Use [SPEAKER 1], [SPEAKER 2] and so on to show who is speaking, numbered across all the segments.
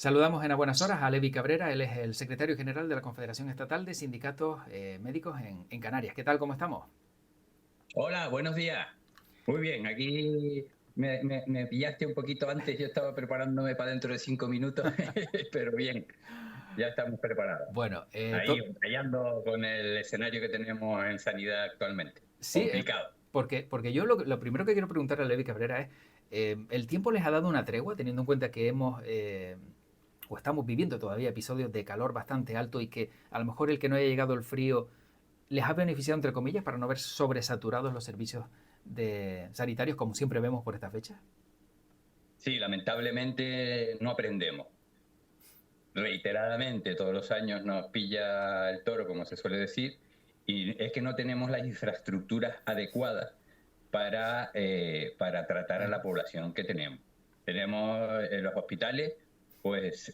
[SPEAKER 1] Saludamos en a buenas horas a Levi Cabrera, él es el secretario general de la Confederación Estatal de Sindicatos Médicos en Canarias. ¿Qué tal? ¿Cómo estamos?
[SPEAKER 2] Hola, buenos días. Muy bien, aquí me pillaste un poquito antes, yo estaba preparándome para dentro de 5 minutos, pero bien, ya estamos preparados.
[SPEAKER 1] Bueno,
[SPEAKER 2] Ahí, batallando con el escenario que tenemos en sanidad actualmente.
[SPEAKER 1] sí,
[SPEAKER 2] Complicado.
[SPEAKER 1] porque yo lo primero que quiero preguntar a Levi Cabrera es, ¿el tiempo les ha dado una tregua teniendo en cuenta que o estamos viviendo todavía episodios de calor bastante alto y que a lo mejor el que no haya llegado el frío les ha beneficiado, entre comillas, para no ver sobresaturados los servicios sanitarios como siempre vemos por esta fecha?
[SPEAKER 2] Sí, lamentablemente no aprendemos. Reiteradamente, todos los años nos pilla el toro, como se suele decir, y es que no tenemos las infraestructuras adecuadas para tratar a la población que tenemos. Tenemos en los hospitales, pues,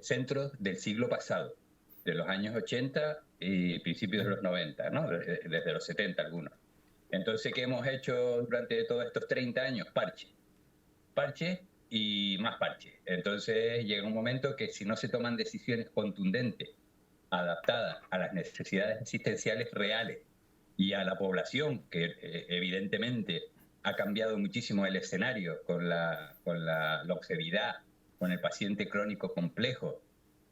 [SPEAKER 2] centros del siglo pasado, de los años 80 y principios de los 90, ¿no? Desde los 70 algunos. Entonces, ¿qué hemos hecho durante todos estos 30 años? Parche y más parche. Entonces llega un momento que si no se toman decisiones contundentes, adaptadas a las necesidades existenciales reales y a la población, que evidentemente ha cambiado muchísimo el escenario con la longevidad, con el paciente crónico complejo.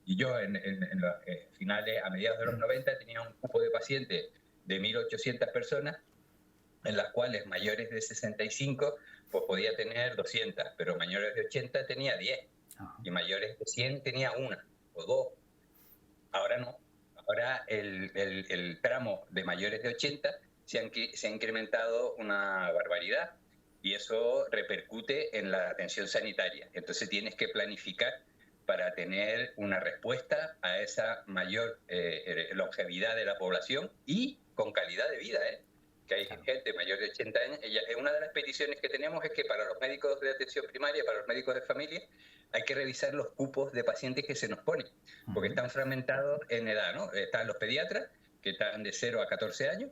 [SPEAKER 2] Y yo en los finales, a mediados de los 90, tenía un grupo de pacientes de 1.800 personas en las cuales mayores de 65 pues podía tener 200, pero mayores de 80 tenía 10
[SPEAKER 1] Ajá.
[SPEAKER 2] y mayores de 100 tenía una o dos. Ahora no. Ahora el tramo de mayores de 80 se ha incrementado una barbaridad y eso repercute en la atención sanitaria. Entonces tienes que planificar para tener una respuesta a esa mayor longevidad de la población y con calidad de vida, que hay
[SPEAKER 1] Claro.
[SPEAKER 2] gente mayor de 80 años. Una de las peticiones que tenemos es que para los médicos de atención primaria, para los médicos de familia, hay que revisar los cupos de pacientes que se nos ponen, porque están fragmentados en edad, ¿no? Están los pediatras, que están de 0 a 14 años,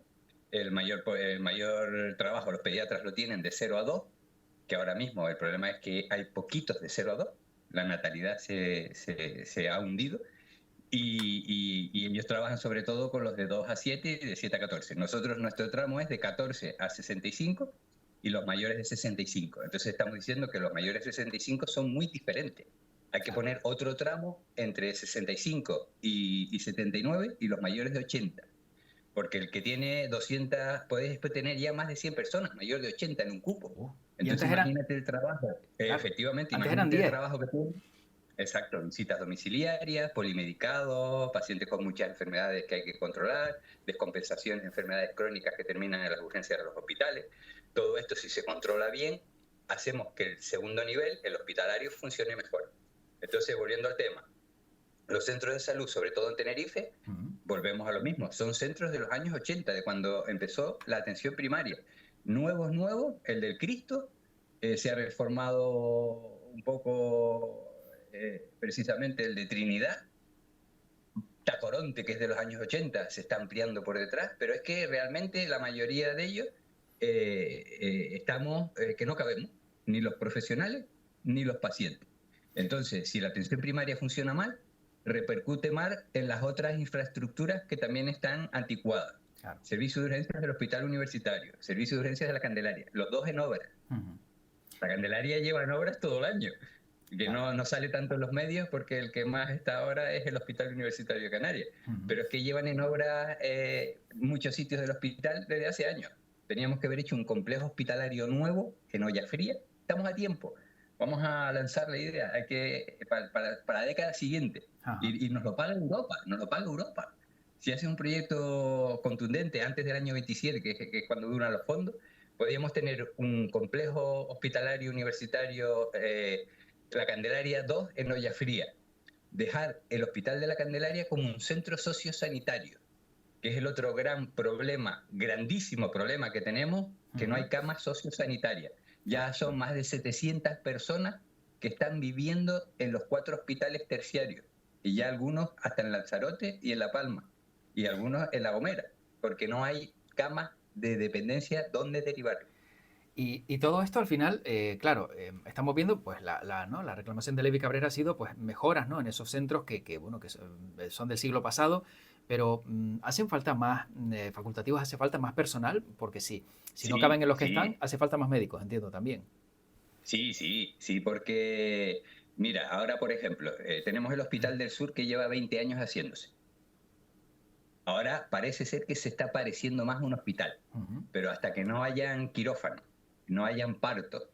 [SPEAKER 2] el mayor trabajo los pediatras lo tienen de 0 a 2, que ahora mismo el problema es que hay poquitos de 0 a 2, la natalidad se ha hundido, y ellos trabajan sobre todo con los de 2 a 7 y de 7 a 14. Nosotros, nuestro tramo es de 14 a 65 y los mayores de 65. Entonces estamos diciendo que los mayores de 65 son muy diferentes. Hay que
[SPEAKER 1] Claro.
[SPEAKER 2] poner otro tramo entre 65 y 79 y los mayores de 80. Porque el que tiene 200, puedes tener ya más de 100 personas, mayor de 80 en un cupo.
[SPEAKER 1] Y
[SPEAKER 2] Entonces
[SPEAKER 1] antes eran,
[SPEAKER 2] imagínate el trabajo,
[SPEAKER 1] claro,
[SPEAKER 2] efectivamente,
[SPEAKER 1] antes eran
[SPEAKER 2] imagínate el
[SPEAKER 1] 10.
[SPEAKER 2] trabajo que tiene. Exacto, visitas domiciliarias, polimedicados, pacientes con muchas enfermedades que hay que controlar, descompensaciones de enfermedades crónicas que terminan en las urgencias de los hospitales. Todo esto, si se controla bien, hacemos que el segundo nivel, el hospitalario, funcione mejor. Entonces, volviendo al tema, los centros de salud, sobre todo en Tenerife, volvemos a lo mismo, son centros de los años 80, de cuando empezó la atención primaria. Nuevos, el del Cristo, se ha reformado un poco, precisamente el de Trinidad. Tacoronte, que es de los años 80, se está ampliando por detrás, pero es que realmente la mayoría de ellos estamos que no cabemos, ni los profesionales ni los pacientes. Entonces, si la atención primaria funciona mal, repercute mal en las otras infraestructuras que también están anticuadas.
[SPEAKER 1] Claro.
[SPEAKER 2] Servicio de urgencias del Hospital Universitario, servicio de urgencias de la Candelaria, los dos en obra. La Candelaria lleva en obras todo el año, que
[SPEAKER 1] Claro.
[SPEAKER 2] no sale tanto en los medios porque el que más está ahora es el Hospital Universitario de Canarias. Pero es que llevan en obras muchos sitios del hospital desde hace años. Teníamos que haber hecho un complejo hospitalario nuevo en Olla Fría. Estamos a tiempo. Vamos a lanzar la idea para la década siguiente.
[SPEAKER 1] Ajá.
[SPEAKER 2] Y nos lo paga Europa, nos lo paga Europa. Si hace un proyecto contundente antes del año 27, que es cuando duran los fondos, podríamos tener un complejo hospitalario universitario, la Candelaria 2 en Olla Fría. Dejar el Hospital de la Candelaria como un centro sociosanitario, que es el otro gran problema, grandísimo problema que tenemos, que no hay camas sociosanitarias. Ya son más de 700 personas que están viviendo en los 4 hospitales terciarios, y ya algunos hasta en Lanzarote y en La Palma, y algunos en La Gomera, porque no hay camas de dependencia donde derivar.
[SPEAKER 1] Y todo esto al final, claro, estamos viendo, pues ¿no? La reclamación de Levi Cabrera ha sido pues mejoras, ¿no? En esos centros bueno, que son del siglo pasado, pero hacen falta más facultativos, hace falta más personal, porque si no caben
[SPEAKER 2] Sí,
[SPEAKER 1] en los que están,
[SPEAKER 2] sí,
[SPEAKER 1] hace falta más médicos, entiendo también.
[SPEAKER 2] sí, sí, sí, porque mira, ahora por ejemplo, tenemos el Hospital del Sur que lleva 20 años haciéndose. Ahora parece ser que se está pareciendo más a un hospital,
[SPEAKER 1] Ujú.
[SPEAKER 2] pero hasta que no hayan quirófanos, no hayan partos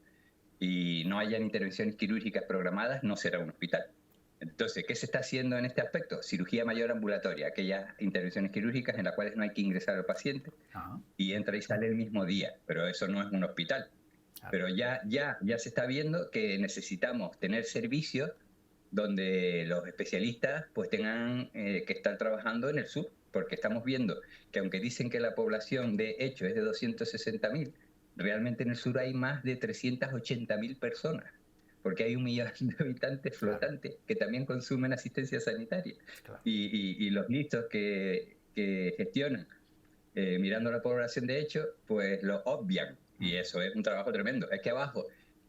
[SPEAKER 2] y no hayan intervenciones quirúrgicas programadas, no será un hospital. Entonces, ¿qué se está haciendo en este aspecto? Cirugía mayor ambulatoria, aquellas intervenciones quirúrgicas en las cuales no hay que ingresar al paciente
[SPEAKER 1] Ajá,
[SPEAKER 2] y entra y sale el mismo día, pero eso no es un hospital.
[SPEAKER 1] claro.
[SPEAKER 2] Pero ya se está viendo que necesitamos tener servicios donde los especialistas pues tengan que estar trabajando en el sur, porque estamos viendo que aunque dicen que la población de hecho es de 260.000, realmente en el sur hay más de 380.000 personas, porque hay 1 millón de habitantes
[SPEAKER 1] Claro,
[SPEAKER 2] flotantes que también consumen asistencia sanitaria.
[SPEAKER 1] claro.
[SPEAKER 2] Y los listos que gestionan mirando la población de hecho, pues lo obvian.
[SPEAKER 1] Mm.
[SPEAKER 2] Y eso es un trabajo tremendo. Es que abajo,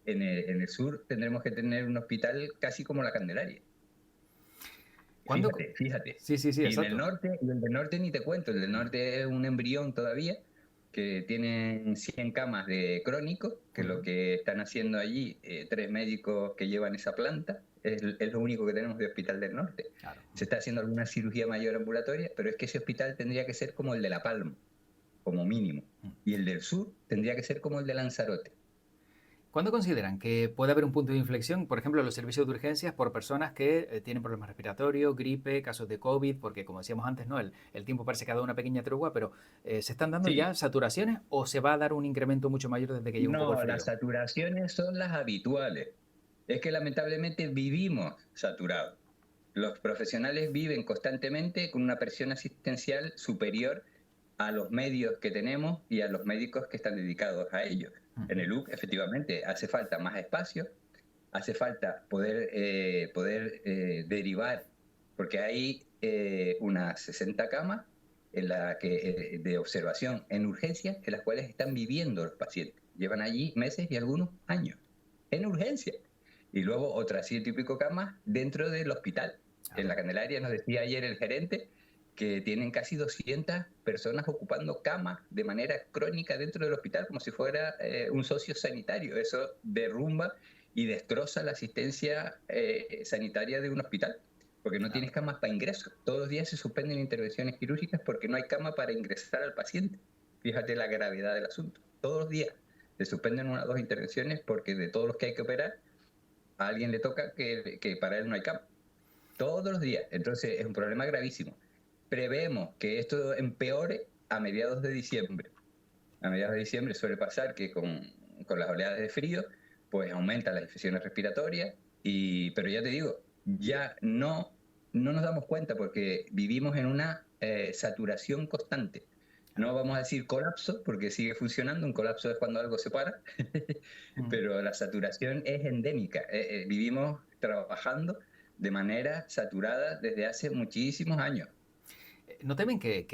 [SPEAKER 2] en el sur, tendremos que tener un hospital casi como la Candelaria.
[SPEAKER 1] ¿Cuándo?
[SPEAKER 2] Fíjate, fíjate.
[SPEAKER 1] Sí, sí, sí,
[SPEAKER 2] Y en el
[SPEAKER 1] exacto.
[SPEAKER 2] norte, y el del norte ni te cuento, el del norte es un embrión todavía, que tienen 100 camas de crónico, que lo
[SPEAKER 1] Ujú.
[SPEAKER 2] que están haciendo allí, 3 médicos que llevan esa planta, es lo único que tenemos de Hospital del Norte.
[SPEAKER 1] Claro.
[SPEAKER 2] Se está haciendo alguna cirugía mayor ambulatoria, pero es que ese hospital tendría que ser como el de La Palma, como mínimo.
[SPEAKER 1] Mm.
[SPEAKER 2] Y el del sur tendría que ser como el de Lanzarote.
[SPEAKER 1] ¿Cuándo consideran que puede haber un punto de inflexión, por ejemplo, en los servicios de urgencias por personas que tienen problemas respiratorios, gripe, casos de COVID? Porque, como decíamos antes, ¿no? El tiempo parece que ha dado una pequeña tregua, pero ¿se están dando ya
[SPEAKER 2] Sí,
[SPEAKER 1] saturaciones o se va a dar un incremento mucho mayor desde que llegue un poco el
[SPEAKER 2] no, las
[SPEAKER 1] frío?
[SPEAKER 2] saturaciones son las habituales. Es que lamentablemente vivimos saturados. Los profesionales viven constantemente con una presión asistencial superior a los medios que tenemos y a los médicos que están dedicados a ello. En
[SPEAKER 1] Ujú.
[SPEAKER 2] el UC, efectivamente, hace falta más espacio, hace falta poder derivar, porque hay unas 60 camas de observación en urgencias en las cuales están viviendo los pacientes. Llevan allí meses y algunos años en urgencia. Y luego otras 100 y pico camas dentro del hospital. En
[SPEAKER 1] Claro.
[SPEAKER 2] la Candelaria nos decía ayer el gerente que tienen casi 200 personas ocupando camas de manera crónica dentro del hospital, como si fuera un socio sanitario. Eso derrumba y destroza la asistencia sanitaria de un hospital, porque no
[SPEAKER 1] Claro.
[SPEAKER 2] tienes camas para ingreso. Todos los días se suspenden intervenciones quirúrgicas porque no hay cama para ingresar al paciente. Fíjate la gravedad del asunto. Todos los días se suspenden 1 o 2 intervenciones porque de todos los que hay que operar, a alguien le toca que para él no hay cama. Todos los días. Entonces es un problema gravísimo. Prevemos que esto empeore a mediados de diciembre. A mediados de diciembre suele pasar que con las oleadas de frío, pues aumentan las infecciones respiratorias, pero ya te digo, ya no nos damos cuenta porque vivimos en una saturación constante.
[SPEAKER 1] Claro.
[SPEAKER 2] No vamos a decir colapso, porque sigue funcionando, un colapso es cuando algo se para,
[SPEAKER 1] Mm.
[SPEAKER 2] pero la saturación es endémica. Vivimos trabajando de manera saturada desde hace muchísimos años.
[SPEAKER 1] ¿No temen que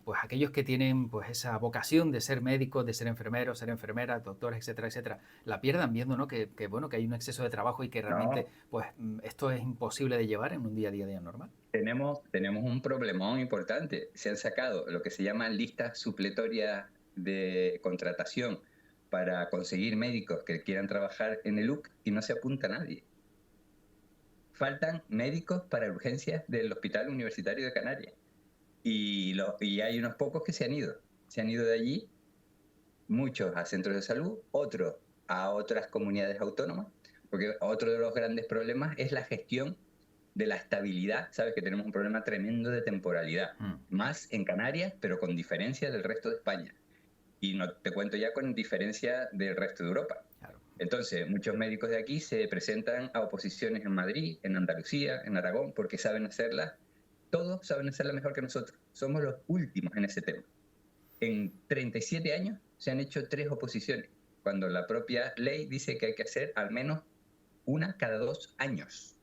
[SPEAKER 1] pues aquellos que tienen pues esa vocación de ser médicos, de ser enfermeros, ser enfermeras, doctores, etcétera, etcétera, la pierdan viendo, ¿no? Bueno, que hay un exceso de trabajo y que realmente
[SPEAKER 2] No,
[SPEAKER 1] pues esto es imposible de llevar en un día normal?
[SPEAKER 2] tenemos un problemón importante. Se han sacado lo que se llaman listas supletorias de contratación para conseguir médicos que quieran trabajar en el UC y no se apunta a nadie. Faltan médicos para urgencias del Hospital Universitario de Canarias y hay unos pocos que se han ido. Se han ido de allí, muchos a centros de salud, otros a otras comunidades autónomas, porque otro de los grandes problemas es la gestión de la estabilidad. Sabes que tenemos un problema tremendo de temporalidad,
[SPEAKER 1] Mm.
[SPEAKER 2] más en Canarias, pero con diferencia del resto de España. Y no te cuento ya con diferencia del resto de Europa.
[SPEAKER 1] Claro.
[SPEAKER 2] Entonces, muchos médicos de aquí se presentan a oposiciones en Madrid, en Andalucía, en Aragón, porque saben hacerlas. Todos saben hacerla mejor que nosotros. Somos los últimos en ese tema. En 37 años se han hecho 3 oposiciones, cuando la propia ley dice que hay que hacer al menos una cada 2 años.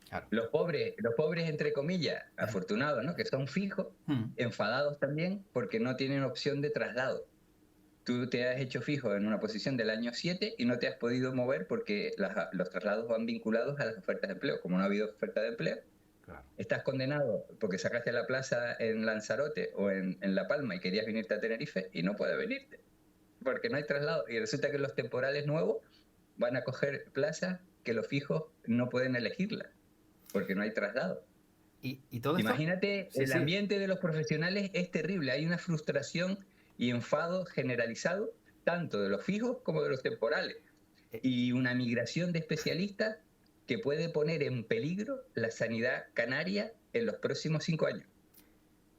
[SPEAKER 1] Claro.
[SPEAKER 2] Los pobres entre comillas, afortunados, ¿no? Que son fijos,
[SPEAKER 1] Mm.
[SPEAKER 2] enfadados también porque no tienen opción de traslado. tú te has hecho fijo en una posición del año 7 y no te has podido mover porque los traslados van vinculados a las ofertas de empleo. Como no ha habido oferta de empleo,
[SPEAKER 1] Claro.
[SPEAKER 2] estás condenado porque sacaste la plaza en Lanzarote o en La Palma y querías venirte a Tenerife y no puedes venirte porque no hay traslado. Y resulta que los temporales nuevos van a coger plazas que los fijos no pueden elegirlas porque no hay traslado.
[SPEAKER 1] Y todo esto,
[SPEAKER 2] Imagínate,
[SPEAKER 1] sí,
[SPEAKER 2] el
[SPEAKER 1] sí.
[SPEAKER 2] ambiente de los profesionales es terrible. Hay una frustración y enfado generalizado, tanto de los fijos como de los temporales.
[SPEAKER 1] eh,
[SPEAKER 2] Y una migración de especialistas que puede poner en peligro la sanidad canaria en los próximos 5 años.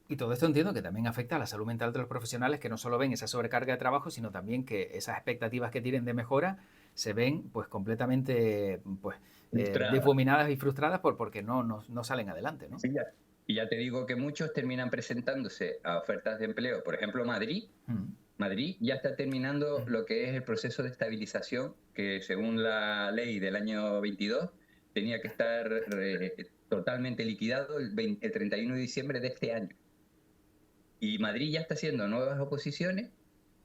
[SPEAKER 1] Y todo esto entiendo que también afecta a la salud mental de los profesionales que no solo ven esa sobrecarga de trabajo, sino también que esas expectativas que tienen de mejora se ven pues completamente pues
[SPEAKER 2] Frustrada.
[SPEAKER 1] difuminadas y frustradas porque no salen adelante, ¿no?
[SPEAKER 2] Sí, ya. Y ya te digo que muchos terminan presentándose a ofertas de empleo. Por ejemplo, Madrid.
[SPEAKER 1] Mm.
[SPEAKER 2] Madrid ya está terminando lo que es el proceso de estabilización, que según la ley del año 22 tenía que estar totalmente liquidado el 31 de diciembre de este año. Y Madrid ya está haciendo nuevas oposiciones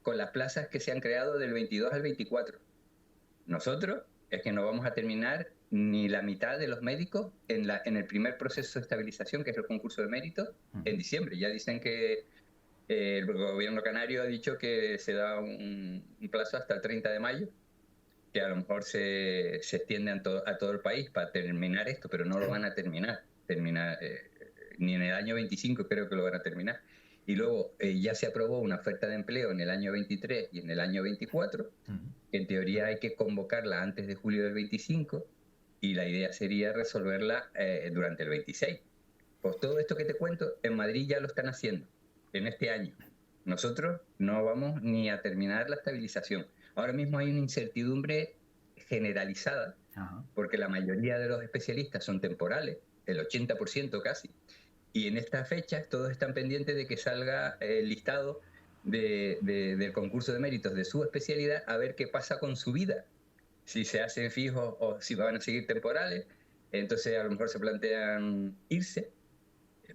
[SPEAKER 2] con las plazas que se han creado del 22 al 24. Nosotros es que no vamos a terminar ni la mitad de los médicos en el primer proceso de estabilización, que es el concurso de méritos, en diciembre. Ya dicen que el gobierno canario ha dicho que se da un plazo hasta el 30 de mayo, que a lo mejor se extiende a todo el país para terminar esto, pero no lo van a terminar ni en el año 25 creo que lo van a terminar. Y luego ya se aprobó una oferta de empleo en el año 23 y en el año 24, que en teoría hay que convocarla antes de julio del 25, y la idea sería resolverla durante el 26. Pues todo esto que te cuento, en Madrid ya lo están haciendo en este año. Nosotros no vamos ni a terminar la estabilización. Ahora mismo hay una incertidumbre generalizada,
[SPEAKER 1] Ajá.
[SPEAKER 2] porque la mayoría de los especialistas son temporales, el 80% casi. Y en estas fechas todos están pendientes de que salga el listado del concurso de méritos de su especialidad, a ver qué pasa con su vida. Si se hacen fijos o si van a seguir temporales. Entonces a lo mejor se plantean irse.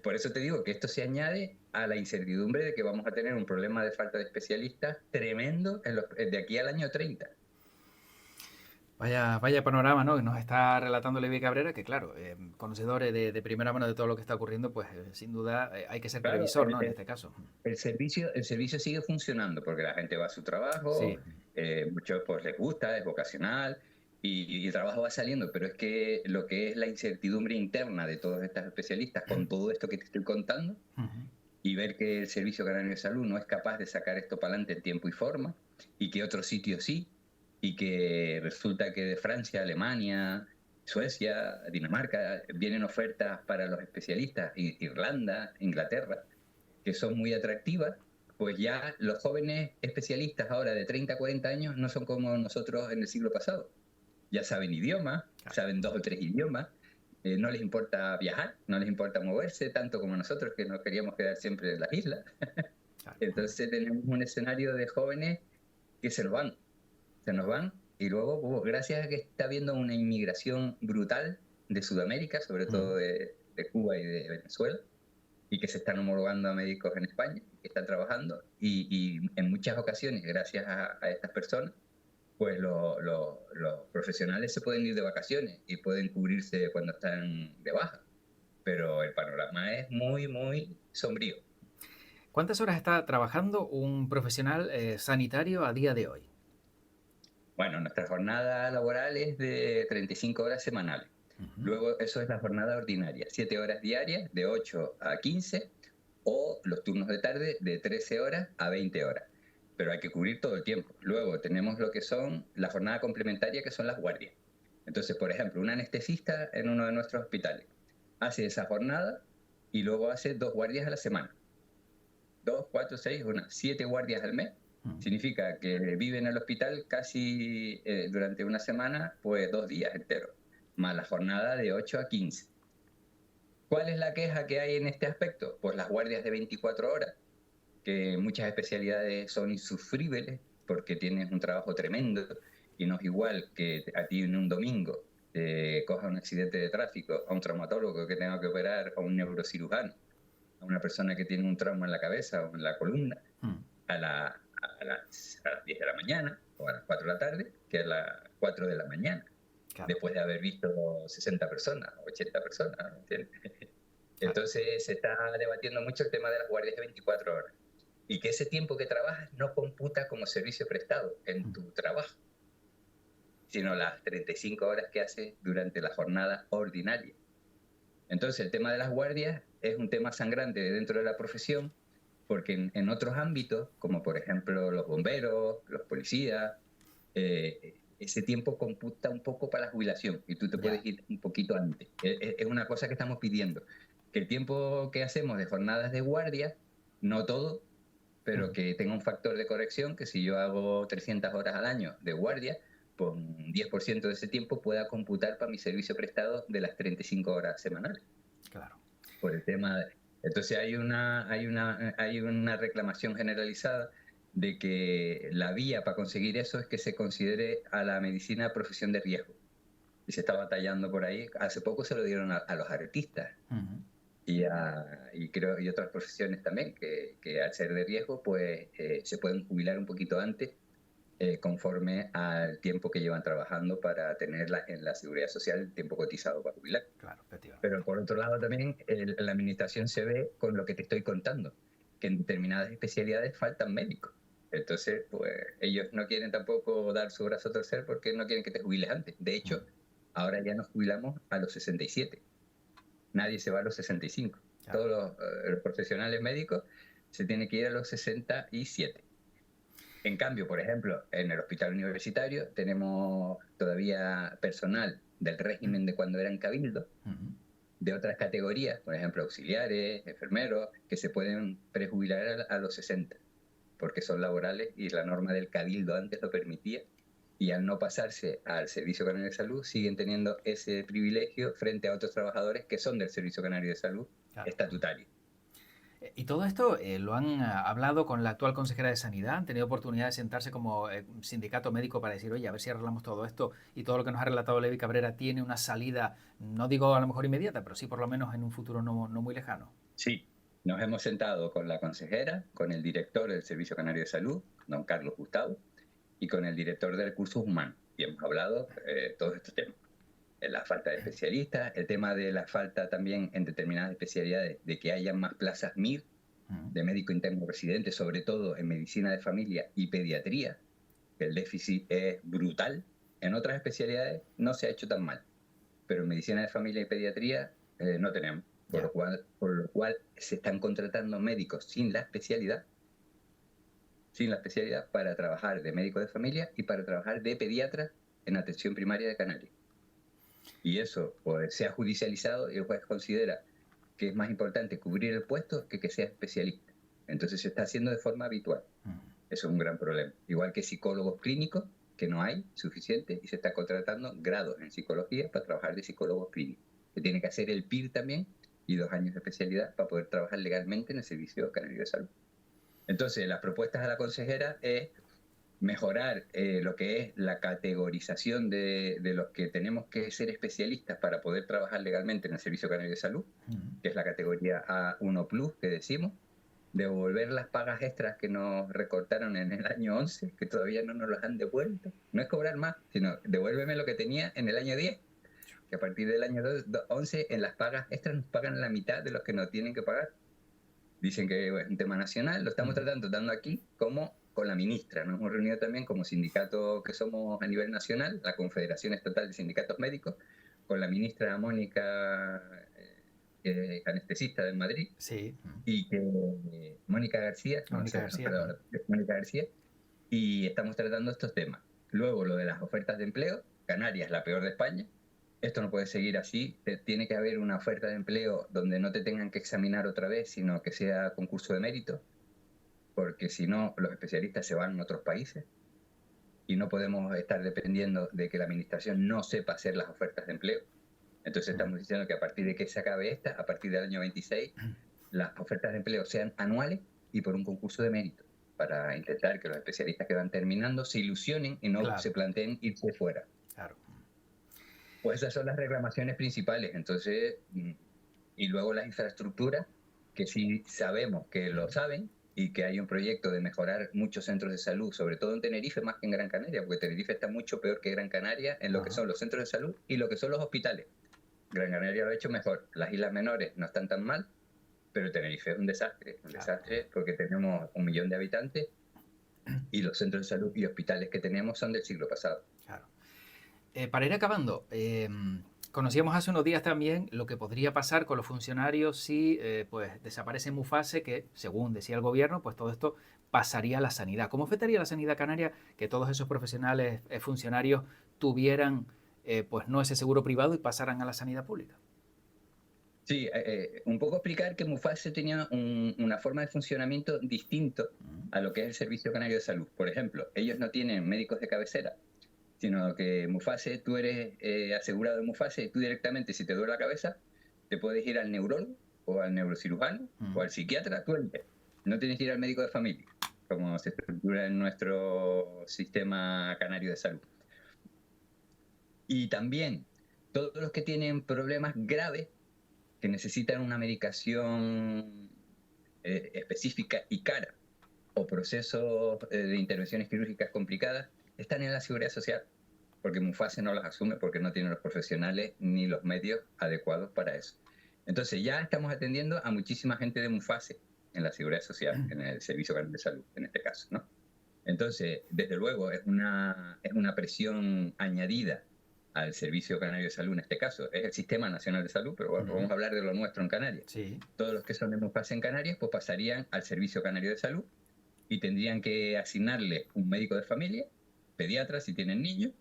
[SPEAKER 2] Por eso te digo que esto se añade a la incertidumbre de que vamos a tener un problema de falta de especialistas tremendo de aquí al año 30.
[SPEAKER 1] Vaya panorama, ¿no? Que nos está relatando Levi Cabrera, que claro, conocedores de primera mano de todo lo que está ocurriendo, pues sin duda hay que ser
[SPEAKER 2] Claro,
[SPEAKER 1] previsor, ¿no? En este caso.
[SPEAKER 2] el servicio sigue funcionando porque la gente va a su trabajo,
[SPEAKER 1] Sí.
[SPEAKER 2] muchos pues les gusta, es vocacional y el trabajo va saliendo, pero es que lo que es la incertidumbre interna de todos estos especialistas con todo esto que te estoy contando y ver que el Servicio Canario de Salud no es capaz de sacar esto para adelante en tiempo y forma y que otros sitios sí, y que resulta que de Francia, Alemania, Suecia, Dinamarca vienen ofertas para los especialistas, Irlanda, Inglaterra, que son muy atractivas. Pues ya los jóvenes especialistas ahora de 30 a 40 años no son como nosotros en el siglo pasado. Ya saben idiomas, saben 2 o 3 idiomas, no les importa viajar, no les importa moverse, tanto como nosotros que nos queríamos quedar siempre en las islas.
[SPEAKER 1] Claro.
[SPEAKER 2] Entonces tenemos un escenario de jóvenes que se nos van, y luego, gracias a que está habiendo una inmigración brutal de Sudamérica, sobre todo de Cuba y de Venezuela, y que se están homologando a médicos en España, que están trabajando, y en muchas ocasiones, gracias a estas personas, pues los profesionales se pueden ir de vacaciones y pueden cubrirse cuando están de baja, pero el panorama es muy, muy sombrío.
[SPEAKER 1] ¿Cuántas horas está trabajando un profesional sanitario a día de hoy?
[SPEAKER 2] Bueno, nuestra jornada laboral es de 35 horas semanales. Luego eso es la jornada ordinaria, 7 horas diarias de 8 a 15, o los turnos de tarde de 13 horas a 20 horas. Pero hay que cubrir todo el tiempo. Luego tenemos lo que son la jornada complementaria, que son las guardias. Entonces, por ejemplo, un anestesista en uno de nuestros hospitales hace esa jornada y luego hace 2 guardias a la semana. 2, 4, 6, 7 guardias al mes. Significa que vive en el hospital casi durante una semana, pues 2 días enteros, más la jornada de 8 a 15. ¿Cuál es la queja que hay en este aspecto? Pues las guardias de 24 horas, que muchas especialidades son insufribles porque tienes un trabajo tremendo y no es igual que a ti en un domingo te coja un accidente de tráfico, a un traumatólogo que tenga que operar, a un neurocirujano, a una persona que tiene un trauma en la cabeza o en la columna, a a las 10 de la mañana o a las 4 de la tarde que a las 4 de la mañana,
[SPEAKER 1] Claro.
[SPEAKER 2] después de haber visto 60 personas, 80 personas, ¿me entiendes?
[SPEAKER 1] Claro.
[SPEAKER 2] Entonces se está debatiendo mucho el tema de las guardias de 24 horas y que ese tiempo que trabajas no computa como servicio prestado en tu trabajo, sino las 35 horas que haces durante la jornada ordinaria. Entonces el tema de las guardias es un tema sangrante dentro de la profesión, porque en otros ámbitos, como por ejemplo los bomberos, los policías, ese tiempo computa un poco para la jubilación y tú te puedes ir un poquito antes. Es una cosa que estamos pidiendo, que el tiempo que hacemos de jornadas de guardia, no todo, pero que tenga un factor de corrección, que si yo hago 300 horas al año de guardia, pues un 10% de ese tiempo pueda computar para mi servicio prestado de las 35 horas semanales.
[SPEAKER 1] Claro.
[SPEAKER 2] Por el tema de... Entonces hay una reclamación generalizada de que la vía para conseguir eso es que se considere a la medicina profesión de riesgo. Y se está batallando por ahí. Hace poco se lo dieron a los artistas y otras profesiones también, que al ser de riesgo pues se pueden jubilar un poquito antes conforme al tiempo que llevan trabajando para tener en la seguridad social el tiempo cotizado para jubilar.
[SPEAKER 1] Claro, efectivamente.
[SPEAKER 2] Pero por otro lado también la administración se ve con lo que te estoy contando, que en determinadas especialidades faltan médicos. Entonces, pues ellos no quieren tampoco dar su brazo a torcer porque no quieren que te jubiles antes. De hecho, ahora ya nos jubilamos a los 67. Nadie se va a los 65. Claro. Todos los profesionales médicos se tienen que ir a los 67. En cambio, por ejemplo, en el hospital universitario tenemos todavía personal del régimen de cuando eran cabildo, de otras categorías, por ejemplo, auxiliares, enfermeros, que se pueden prejubilar a los 60, porque son laborales y la norma del cabildo antes lo permitía, y al no pasarse al Servicio Canario de Salud siguen teniendo ese privilegio frente a otros trabajadores que son del Servicio Canario de Salud estatutario.
[SPEAKER 1] Y todo esto lo han hablado con la actual consejera de Sanidad, han tenido oportunidad de sentarse como sindicato médico para decir, oye, a ver si arreglamos todo esto y todo lo que nos ha relatado Levi Cabrera tiene una salida, no digo a lo mejor inmediata, pero sí por lo menos en un futuro no muy lejano.
[SPEAKER 2] Sí, nos hemos sentado con la consejera, con el director del Servicio Canario de Salud, don Carlos Gustavo, y con el director de Recursos Humanos, y hemos hablado todos estos temas. La falta de especialistas, el tema de la falta también en determinadas especialidades de que haya más plazas MIR, de médico interno residente, sobre todo en medicina de familia y pediatría, que el déficit es brutal. En otras especialidades no se ha hecho tan mal, pero en medicina de familia y pediatría no tenemos, por lo cual se están contratando médicos sin la especialidad para trabajar de médico de familia y para trabajar de pediatra en atención primaria de Canarias. Y eso pues, se ha judicializado y el juez considera que es más importante cubrir el puesto que sea especialista. Entonces se está haciendo de forma habitual. Eso es un gran problema. Igual que psicólogos clínicos, que no hay suficientes, y se está contratando grados en psicología para trabajar de psicólogos clínicos. Se tiene que hacer el PIR también y 2 años de especialidad para poder trabajar legalmente en el Servicio Canario de Salud. Entonces, las propuestas a la consejera es mejorar lo que es la categorización de los que tenemos que ser especialistas para poder trabajar legalmente en el Servicio Canario de Salud, que es la categoría A1+, que decimos, devolver las pagas extras que nos recortaron en el año 11, que todavía no nos las han devuelto. No es cobrar más, sino devuélveme lo que tenía en el año 10, que a partir del año 11 en las pagas extras nos pagan la mitad de los que nos tienen que pagar. Dicen que es un tema nacional, lo estamos tratando aquí como con la ministra. Nos hemos reunido también como sindicato que somos a nivel nacional, la Confederación Estatal de Sindicatos Médicos, con la ministra Mónica, que es anestesista de Madrid, y que Mónica García, Mónica García, y estamos tratando estos temas. Luego lo de las ofertas de empleo, Canarias, la peor de España. Esto no puede seguir así, tiene que haber una oferta de empleo donde no te tengan que examinar otra vez, sino que sea concurso de mérito, porque si no, los especialistas se van a otros países y no podemos estar dependiendo de que la administración no sepa hacer las ofertas de empleo. Entonces estamos diciendo que a partir de que se acabe esta, a partir del año 26, las ofertas de empleo sean anuales y por un concurso de mérito, para intentar que los especialistas que van terminando se ilusionen y no se planteen irse fuera.
[SPEAKER 1] Claro.
[SPEAKER 2] Pues esas son las reclamaciones principales. Entonces, y luego las infraestructuras, que sí sabemos que lo saben, y que hay un proyecto de mejorar muchos centros de salud, sobre todo en Tenerife más que en Gran Canaria, porque Tenerife está mucho peor que Gran Canaria en lo que son los centros de salud y lo que son los hospitales. Gran Canaria lo ha hecho mejor. Las islas menores no están tan mal, pero Tenerife es un desastre porque tenemos 1 millón de habitantes y los centros de salud y hospitales que tenemos son del siglo pasado.
[SPEAKER 1] Claro. Para ir acabando, conocíamos hace unos días también lo que podría pasar con los funcionarios si pues desaparece Mufase, que según decía el gobierno, pues todo esto pasaría a la sanidad. ¿Cómo afectaría a la sanidad canaria que todos esos profesionales, funcionarios, tuvieran pues no ese seguro privado y pasaran a la sanidad pública?
[SPEAKER 2] Sí, un poco explicar que Mufase tenía una forma de funcionamiento distinto a lo que es el Servicio Canario de Salud. Por ejemplo, ellos no tienen médicos de cabecera, sino que Mufase, tú eres asegurado de Mufase y tú directamente, si te duele la cabeza, te puedes ir al neurólogo o al neurocirujano o al psiquiatra, tú eliges. No tienes que ir al médico de familia, como se estructura en nuestro sistema canario de salud. Y también, todos los que tienen problemas graves, que necesitan una medicación específica y cara, o procesos de intervenciones quirúrgicas complicadas, están en la Seguridad Social, porque Mufase no las asume porque no tiene los profesionales ni los medios adecuados para eso. Entonces ya estamos atendiendo a muchísima gente de Mufase en la Seguridad Social, en el Servicio Canario de Salud, en este caso, ¿no? Entonces, desde luego, es una presión añadida al Servicio Canario de Salud en este caso. Es el Sistema Nacional de Salud, pero bueno, vamos a hablar de lo nuestro en Canarias.
[SPEAKER 1] Sí.
[SPEAKER 2] Todos los que son de Mufase en Canarias, pues pasarían al Servicio Canario de Salud y tendrían que asignarle un médico de familia, pediatras si tienen niños,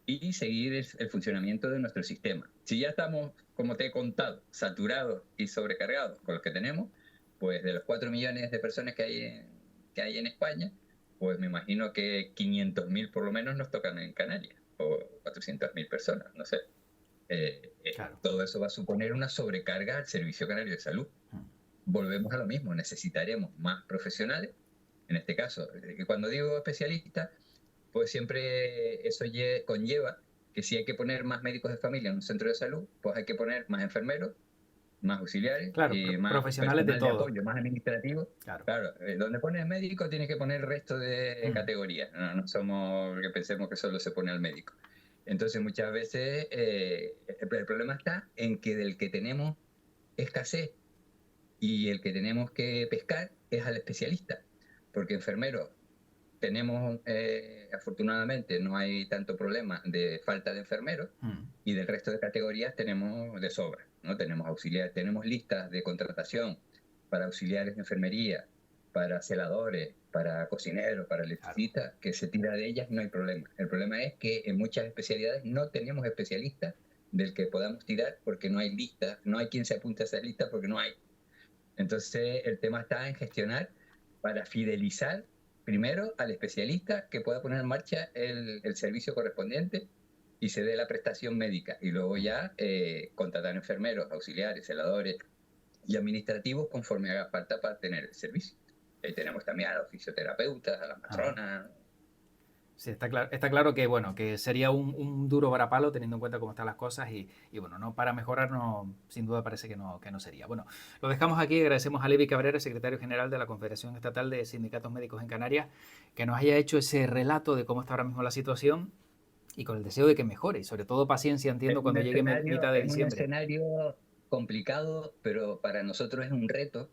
[SPEAKER 2] y seguir el funcionamiento de nuestro sistema. Si ya estamos, como te he contado, saturados y sobrecargados con los que tenemos, pues de los 4 millones de personas que hay en España, pues me imagino que 500.000 por lo menos nos tocan en Canarias, o 400.000 personas, no sé. Claro. Todo eso va a suponer una sobrecarga al Servicio Canario de Salud. Volvemos a lo mismo, necesitaremos más profesionales. En este caso, cuando digo especialistas, pues siempre eso conlleva que si hay que poner más médicos de familia en un centro de salud, pues hay que poner más enfermeros, más auxiliares,
[SPEAKER 1] claro,
[SPEAKER 2] y más
[SPEAKER 1] profesionales de todo.
[SPEAKER 2] apoyo, más administrativos. Claro, donde pones médico tienes que poner el resto de categorías. No somos que pensemos que solo se pone al médico. Entonces muchas veces el problema está en que del que tenemos escasez y el que tenemos que pescar es al especialista, porque enfermeros tenemos, afortunadamente, no hay tanto problema de falta de enfermeros y del resto de categorías tenemos de sobra, ¿no? Tenemos auxiliares, tenemos listas de contratación para auxiliares de enfermería, para celadores, para cocineros, para electricistas, que se tira de ellas y no hay problema. El problema es que en muchas especialidades no tenemos especialistas del que podamos tirar porque no hay listas, no hay quien se apunte a esa lista porque no hay. Entonces el tema está en gestionar para fidelizar primero al especialista que pueda poner en marcha el servicio correspondiente y se dé la prestación médica, y luego ya contratar enfermeros, auxiliares, celadores y administrativos conforme haga falta para tener el servicio. Ahí tenemos también a los fisioterapeutas, a las matronas.
[SPEAKER 1] Sí, está claro que bueno, que sería un duro varapalo teniendo en cuenta cómo están las cosas y bueno, no para mejorar no, sin duda parece que no sería. Bueno, lo dejamos aquí, agradecemos a Levi Cabrera, secretario general de la Confederación Estatal de Sindicatos Médicos en Canarias, que nos haya hecho ese relato de cómo está ahora mismo la situación y con el deseo de que mejore y sobre todo paciencia, entiendo, cuando llegue mitad de diciembre.
[SPEAKER 2] Es un escenario complicado, pero para nosotros es un reto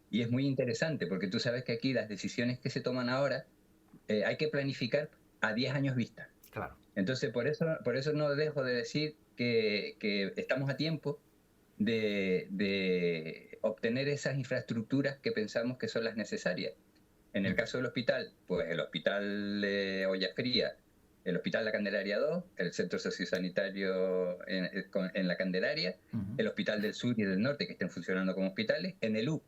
[SPEAKER 2] y es muy interesante porque tú sabes que aquí las decisiones que se toman ahora hay que planificar a 10 años vista.
[SPEAKER 1] Claro.
[SPEAKER 2] Entonces, por eso no dejo de decir que estamos a tiempo de obtener esas infraestructuras que pensamos que son las necesarias. En el caso del hospital, pues el hospital de Olla Fría, el hospital La Candelaria 2, el centro sociosanitario en La Candelaria, el hospital del sur y del norte que estén funcionando como hospitales. En el UC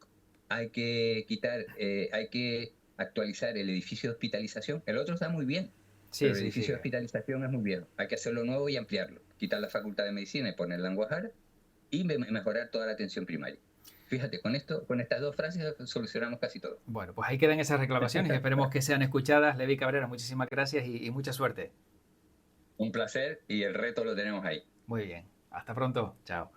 [SPEAKER 2] hay que hay que actualizar el edificio de hospitalización. El otro está muy bien, pero el edificio de hospitalización es muy viejo. Hay que hacerlo nuevo y ampliarlo. Quitar la facultad de medicina y ponerla en Guajara y mejorar toda la atención primaria. Fíjate, con estas 2 frases solucionamos casi todo.
[SPEAKER 1] Bueno, pues ahí quedan esas reclamaciones y esperemos que sean escuchadas. Levi Cabrera, muchísimas gracias y mucha suerte.
[SPEAKER 2] Un placer y el reto lo tenemos ahí.
[SPEAKER 1] Muy bien. Hasta pronto. Chao.